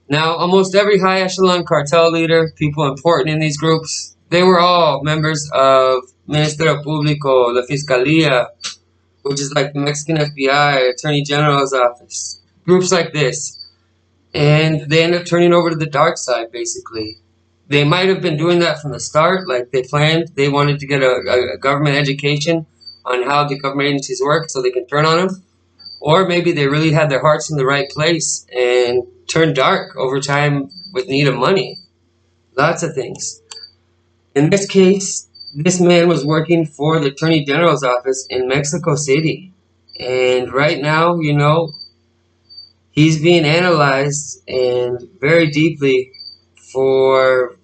Now, almost every high echelon cartel leader, people important in these groups, they were all members of Ministerio Público, la Fiscalía, which is like the Mexican FBI, Attorney General's office, groups like this. And they end up turning over to the dark side, basically. They might have been doing that from the start, like they planned. They wanted to get a government education on how the government agencies work so they can turn on them. Or maybe they really had their hearts in the right place and turned dark over time with need of money. Lots of things. In this case, this man was working for the Attorney General's office in Mexico City. And right now, you know, he's being analyzed and very deeply for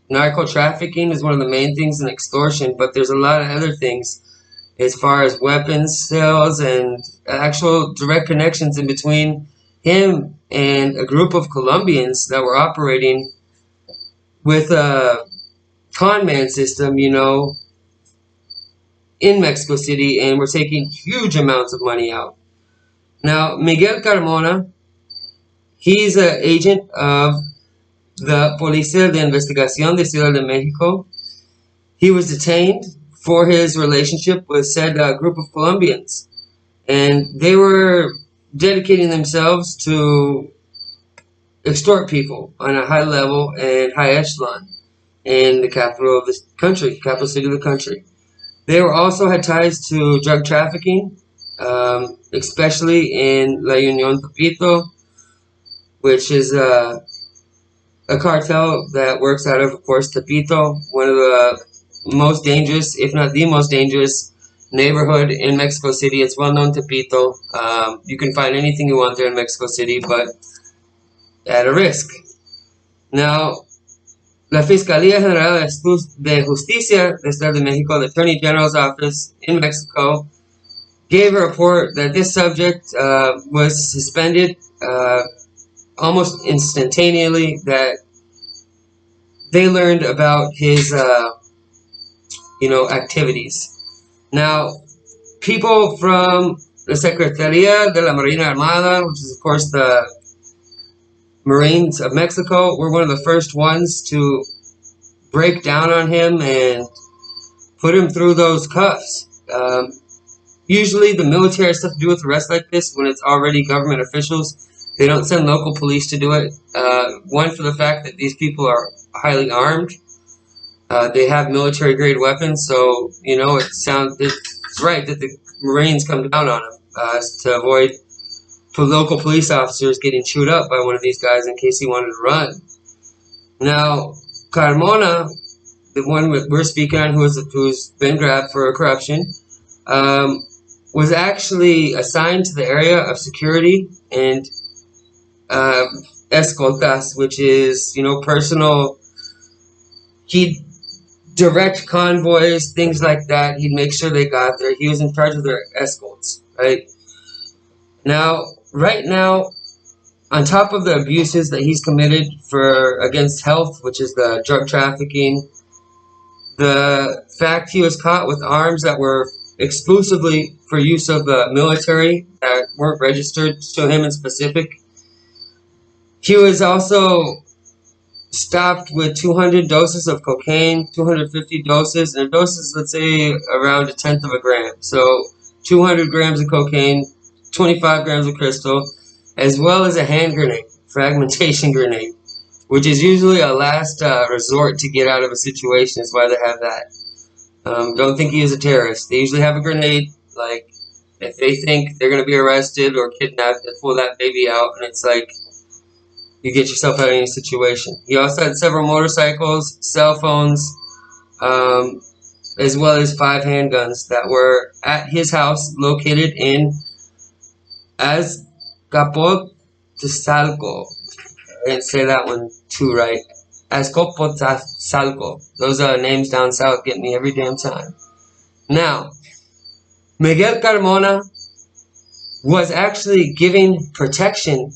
narco trafficking is one of the main things in extortion, but there's a lot of other things as far as weapons sales and actual direct connections in between him and a group of Colombians that were operating with a con man system, you know, in Mexico City, and were taking huge amounts of money out. Now, Miguel Carmona, he's an agent of the Policía de Investigación de Ciudad de Mexico. He was detained for his relationship with said group of Colombians, and they were dedicating themselves to extort people on a high level and high echelon in the capital of the country, capital city of the country. They were also had ties to drug trafficking, especially in La Unión Tepito, which is a cartel that works out of course, Tepito, one of the most dangerous, if not the most dangerous neighborhood in Mexico City. It's well known, Tepito. You can find anything you want there in Mexico City, but at a risk. Now, la Fiscalía General de Justicia de Estado de Mexico, the Attorney General's office in Mexico, gave a report that this subject was suspended almost instantaneously, that they learned about his activities. Now, people from the Secretaría de la Marina Armada, which is of course the Marines of Mexico, were one of the first ones to break down on him and put him through those cuffs. Usually the military has stuff to do with arrests like this when it's already government officials. They don't send local police to do it. One, for the fact that these people are highly armed. They have military-grade weapons, so, you know, it's right that the Marines come down on them to avoid local police officers getting chewed up by one of these guys in case he wanted to run. Now, Carmona, the one we're speaking on, who's been grabbed for corruption, was actually assigned to the area of security and escoltas, which is, you know, personal. He'd direct convoys, things like that. He'd make sure they got there. He was in charge of their escorts, right? Now, right now, on top of the abuses that he's committed against health, which is the drug trafficking, the fact he was caught with arms that were exclusively for use of the military that weren't registered to him in specific. He was also stopped with 200 doses of cocaine, 250 doses, and a dose is, let's say, around 1/10 of a gram. So 200 grams of cocaine, 25 grams of crystal, as well as a hand grenade, fragmentation grenade, which is usually a last resort to get out of a situation. Is why they have that. Don't think he is a terrorist. They usually have a grenade, like, if they think they're going to be arrested or kidnapped, they pull that baby out, and it's like, you get yourself out of any situation. He also had several motorcycles, cell phones, as well as 5 handguns that were at his house located in Azcapotzalco. I didn't say that one too right. Azcapotzalco. Those names down south get me every damn time. Now, Miguel Carmona was actually giving protection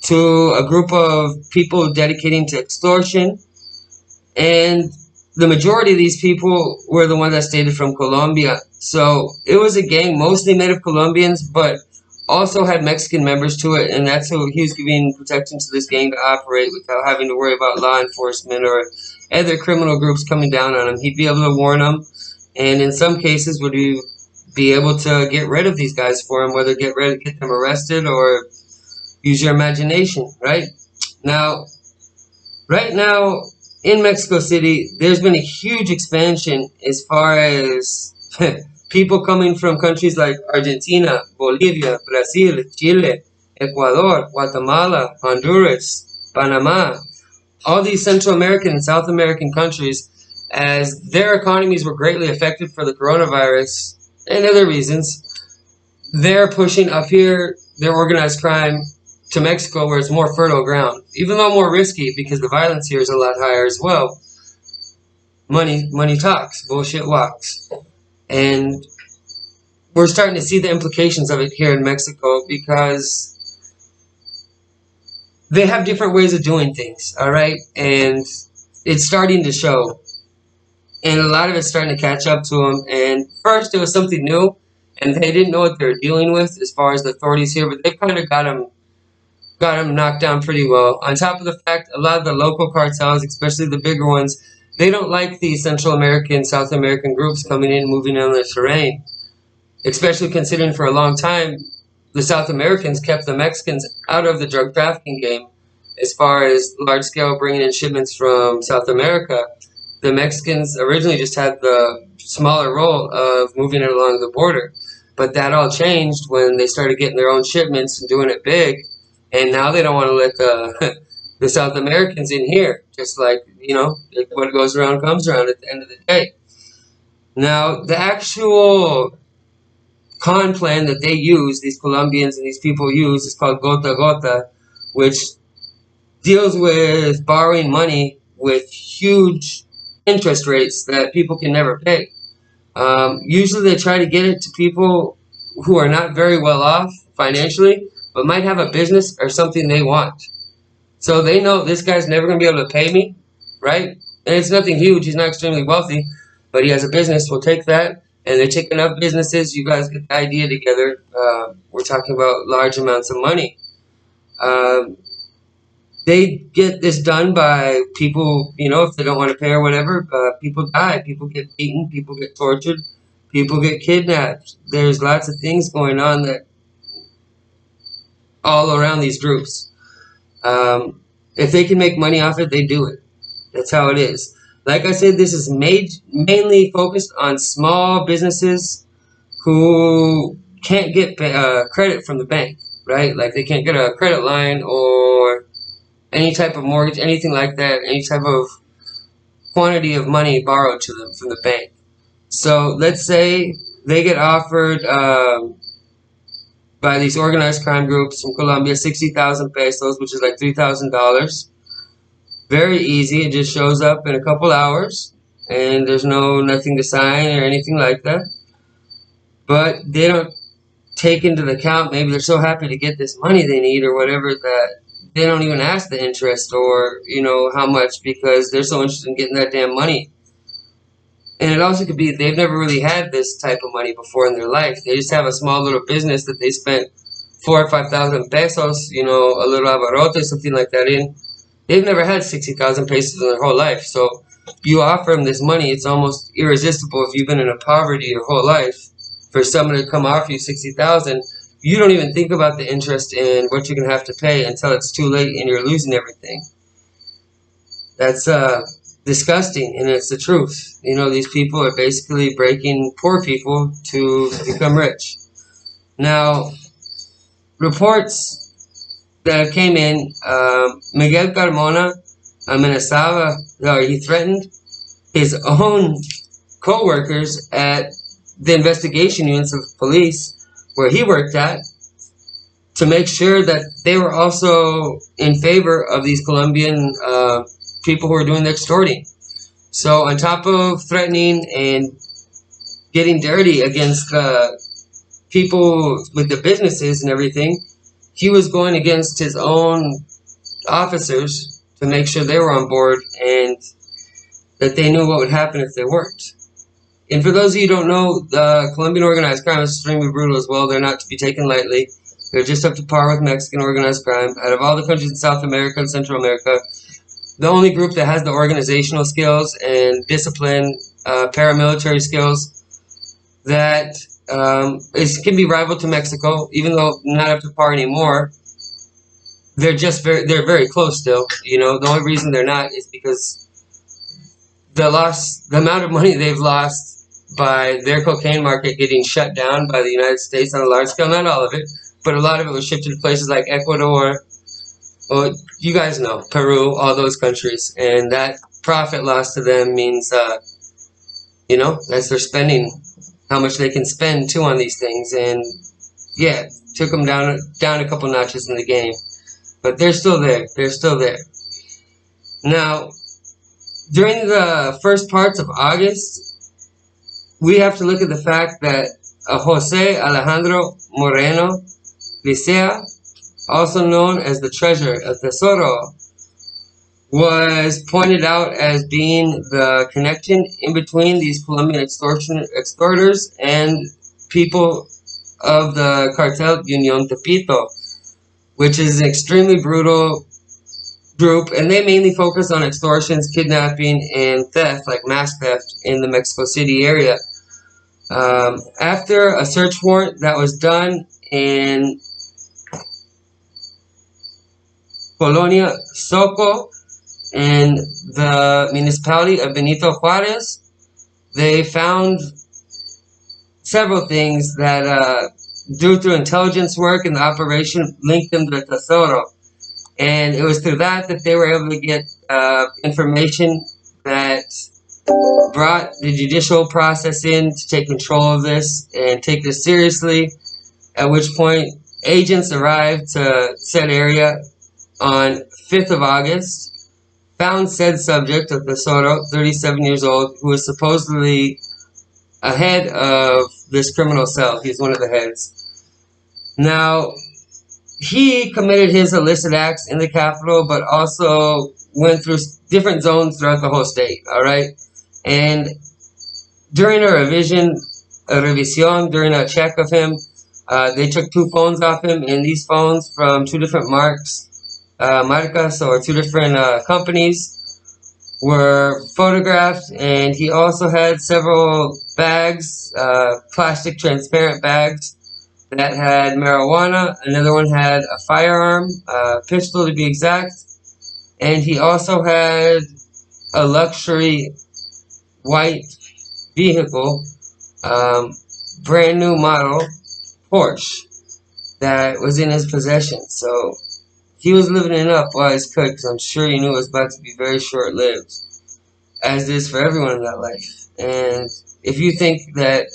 to a group of people dedicating to extortion, and the majority of these people were the ones that stated from Colombia. So it was a gang mostly made of Colombians, but also had Mexican members to it, and that's who he was giving protection to this gang to operate without having to worry about law enforcement or other criminal groups coming down on him. He'd be able to warn them, and in some cases would be able to get rid of these guys for him, whether get them arrested or use your imagination, right? Now, right now in Mexico City, there's been a huge expansion as far as people coming from countries like Argentina, Bolivia, Brazil, Chile, Ecuador, Guatemala, Honduras, Panama, all these Central American and South American countries, as their economies were greatly affected for the coronavirus and other reasons, they're pushing up here their organized crime to Mexico, where it's more fertile ground, even though more risky because the violence here is a lot higher as well. Money talks, bullshit walks. And we're starting to see the implications of it here in Mexico because they have different ways of doing things, all right? And it's starting to show. And a lot of it's starting to catch up to them. And first, it was something new, and they didn't know what they were dealing with as far as the authorities here, but they've kind of got them knocked down pretty well. On top of the fact, a lot of the local cartels, especially the bigger ones, they don't like these Central American, South American groups coming in, moving on their terrain. Especially considering for a long time, the South Americans kept the Mexicans out of the drug trafficking game as far as large-scale bringing in shipments from South America. The Mexicans originally just had the smaller role of moving it along the border. But that all changed when they started getting their own shipments and doing it big. And now they don't want to let the South Americans in here. Just like, what goes around comes around at the end of the day. Now, the actual con plan that they use, these Colombians and these people use, is called Gota, which deals with borrowing money with huge interest rates that people can never pay. Usually they try to get it to people who are not very well off financially, but might have a business or something they want. So they know this guy's never going to be able to pay me, right? And it's nothing huge. He's not extremely wealthy, but he has a business. We'll take that. And they take enough businesses. You guys get the idea together. We're talking about large amounts of money. They get this done by people, if they don't want to pay or whatever, people die. People get beaten. People get tortured. People get kidnapped. There's lots of things going on that all around these groups. If they can make money off it, they do it. That's how it is. Like I said, this is mainly focused on small businesses who can't get credit from the bank, right? Like they can't get a credit line or any type of mortgage, anything like that, any type of quantity of money borrowed to them from the bank. So let's say they get offered by these organized crime groups from Colombia 60,000 pesos, which is like $3,000. Very easy. It just shows up in a couple hours, and there's nothing to sign or anything like that. But they don't take into account, maybe they're so happy to get this money they need or whatever, that they don't even ask the interest or, how much, because they're so interested in getting that damn money. And it also could be they've never really had this type of money before in their life. They just have a small little business that they spent 4,000 or 5,000 pesos, a little abarrote, something like that in. They've never had 60,000 pesos in their whole life. So you offer them this money, it's almost irresistible if you've been in poverty your whole life. For someone to come offer you 60,000, you don't even think about the interest in what you're going to have to pay until it's too late and you're losing everything. That's disgusting, and it's the truth. These people are basically breaking poor people to become rich. Now, reports that came in, Miguel Carmona amenazaba, he threatened his own co-workers at the investigation units of police where he worked at to make sure that they were also in favor of these Colombian people who are doing the extorting. So on top of threatening and getting dirty against people with the businesses and everything, he was going against his own officers to make sure they were on board and that they knew what would happen if they weren't. And for those of you who don't know, the Colombian organized crime is extremely brutal as well. They're not to be taken lightly. They're just up to par with Mexican organized crime. Out of all the countries in South America and Central America, the only group that has the organizational skills and discipline, paramilitary skills that can be rivaled to Mexico, even though not up to par anymore. They're very close still. You know, the only reason they're not is because the amount of money they've lost by their cocaine market getting shut down by the United States on a large scale. Not all of it, but a lot of it was shifted to places like Ecuador. Well, you guys know, Peru, all those countries, and that profit loss to them means, you know, as they're spending, how much they can spend too on these things, and yeah, took them down a couple notches in the game, but they're still there. They're still there. Now, during the first parts of August, we have to look at the fact that Jose Alejandro Moreno Licea, also known as the Treasurer of the Soro, was pointed out as being the connection in between these Colombian extorters and people of the cartel Union Tepito, which is an extremely brutal group, and they mainly focus on extortions, kidnapping, and theft, like mass theft, in the Mexico City area. After a search warrant that was done in Colonia Soco in the municipality of Benito Juarez, they found several things that, due to intelligence work and the operation, linked them to the Soro. And it was through that they were able to get information that brought the judicial process in to take control of this and take this seriously, at which point agents arrived to said area on 5th of August, found said subject of the Soro, 37 years old, who was supposedly a head of this criminal cell. He's one of the heads. Now, he committed his illicit acts in the capital, but also went through different zones throughout the whole state, all right? And during a revision, during a check of him, they took 2 phones off him, and these phones from 2 different marcas, or 2 different companies, were photographed, and he also had several bags, plastic transparent bags, that had marijuana. Another one had a firearm, pistol to be exact, and he also had a luxury white vehicle, brand new model Porsche, that was in his possession. So he was living it up while he could, because I'm sure he knew it was about to be very short-lived, as it is for everyone in that life. And if you think that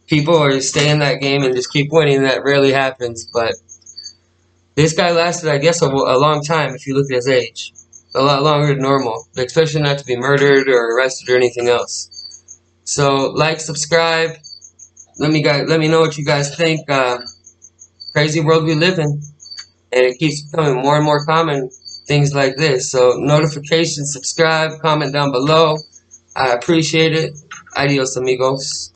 people are just stay in that game and just keep winning, that rarely happens. But this guy lasted, I guess, a long time if you look at his age. A lot longer than normal, especially not to be murdered or arrested or anything else. So, like, subscribe. Let me know what you guys think. Crazy world we live in. And it keeps becoming more and more common, things like this. So, notifications, subscribe, comment down below. I appreciate it. Adios, amigos.